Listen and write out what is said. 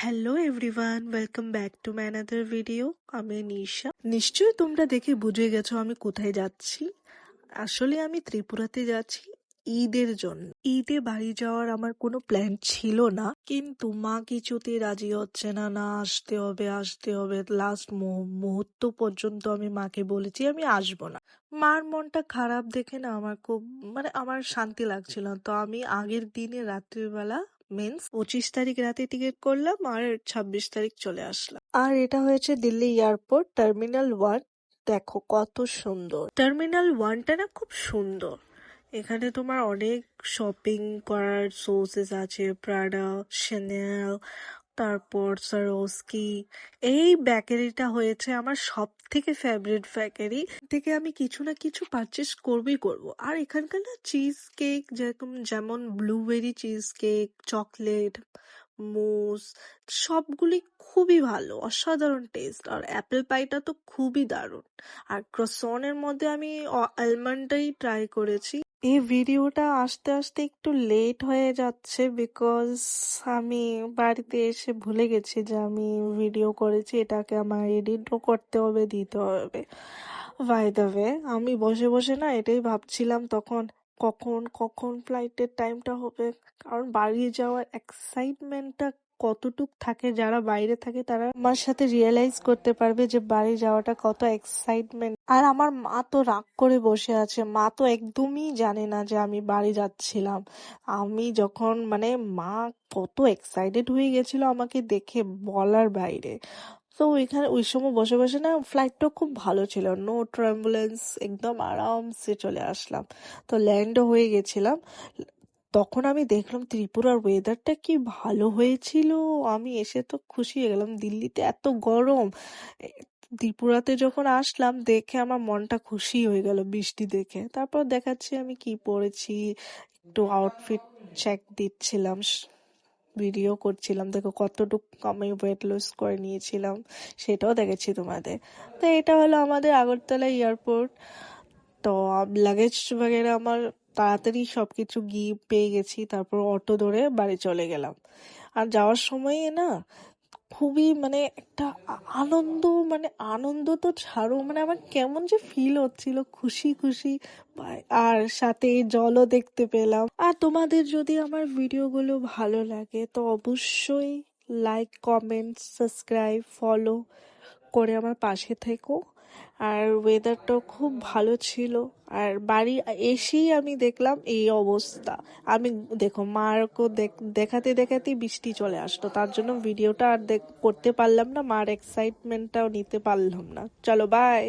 Hello everyone, welcome back to my another video. আমি নিশা। নিশ্চয়ই তোমরা দেখে বুঝে গেছো আমি কোথায় যাচ্ছি। আসলে আমি ত্রিপুরাতে যাচ্ছি ঈদের জন্য। ঈদে বাড়ি যাওয়ার আমার কোনো প্ল্যান ছিল না, কিন্তু মা কিছুতেই রাজি হচ্ছে না। না, আসতে হবে আসতে হবে। লাস্ট মুহূর্ত পর্যন্ত আমি মাকে বলেছি আমি আসবো না। মার মনটা খারাপ দেখে না আমার খুব আমার শান্তি লাগছিল না। তো আমি আগের দিনে রাত্রিবেলা মিন্স 25 তারিখ রাতে টিকিট করলাম আর 26 তারিখ চলে আসলাম। আর এটা হয়েছে দিল্লি এয়ারপোর্ট টার্মিনাল 1। দেখো কত সুন্দর টার্মিনাল 1টা, না খুব সুন্দর। এখানে তোমার অনেক শপিং করার সোর্সেস আছে, প্রাডা, শ্যানেল, তারপর সারোস্কি। এই বেকারিটা হয়েছে আমার সব থেকে ফেভারিট বেকারি। থেকে আমি কিছু না কিছু পারচেস করবই করব। আর এখানকার না চিজ কেক, যেমন ব্লুবেরি চিজ কেক, চকলেট, মুস, সবগুলি খুবই ভালো, অসাধারণ টেস্ট। আর অ্যাপেল পাইটা তো খুবই দারুণ। আর ক্রসনের মধ্যে আমি আলমন্ডটাই ট্রাই করেছি। এই ভিডিওটা আসতে আসতে একটু লেট হয়ে যাচ্ছে, বিকজ আমি বাড়িতে এসে ভুলে গেছি যে আমি ভিডিও করেছি। এটাকে আমার এডিটও করতে হবে, দিতে হবে। বাই দ্য ওয়ে, আমি বসে বসে না এটাই ভাবছিলাম তখন, কখন কখন ফ্লাইটের টাইমটা হবে। কারণ বাড়ি যাওয়ার এক্সাইটমেন্টটা কতটুক থাকে, যারা বাইরে থাকে তারা আমার সাথে রিয়েলাইজ করতে পারবে যে বাড়ি যাওয়াটা কত এক্সাইটমেন্ট। আর আমার মা তো রাগ করে বসে আছে। মা তো একদমই জানে না যে আমি বাড়ি যাচ্ছিলাম। আমি যখন মা কত এক্সাইটেড হয়ে গেছিল আমাকে দেখে, বলার বাইরে। তো ওইখানে ওই সময় বসে বসে না, ফ্লাইটটা খুব ভালো ছিল, নো টার্বুলেন্স, একদম আরামসে চলে আসলাম। তো ল্যান্ডও হয়ে গেছিলাম। তখন আমি দেখলাম ত্রিপুরার ওয়েদারটা কি ভালো হয়েছিল। আমি এসে তো খুশি হয়ে গেলাম, দিল্লিতে এত গরম। এ, ত্রিপুরাতে যখন আসলাম দেখে আমার মনটা খুশি হয়ে গেল বৃষ্টি দেখে। তারপর দেখাচ্ছি আমি কি পরেছি, একটু আউটফিট চেক দিচ্ছিলাম, ভিডিও করছিলাম। দেখো কতটুকু আমি ওয়েট লস করে নিয়েছিলাম, সেটাও দেখেছি তোমাদের। তো এটা হলো আমাদের আগরতলা এয়ারপোর্ট। তো লাগেজ বগেরা আমার তাড়াতাড়ি সবকিছু গিয়ে পেয়ে গেছি, তারপর অটো ধরে বাড়ি চলে গেলাম। আর যাওয়ার সময় না খুবই একটা আনন্দ, আনন্দ তো ছাড়ো, আমার কেমন যে ফিল হচ্ছিল, খুশি খুশি। আর সাথে জলও দেখতে পেলাম। আর তোমাদের যদি আমার ভিডিওগুলো ভালো লাগে তো অবশ্যই লাইক, কমেন্ট, সাবস্ক্রাইব, ফলো করে আমার পাশে থেকো। আর ওয়েদারটাও খুব ভালো ছিল। আর বাড়ি এসেই আমি দেখলাম এই অবস্থা। আমি দেখো মারকে দেখাতে দেখাতে বৃষ্টি চলে আসতো, তার জন্য ভিডিওটা আর করতে পারলাম না, মার এক্সাইটমেন্টটাও নিতে পারলাম না। চলো বাই।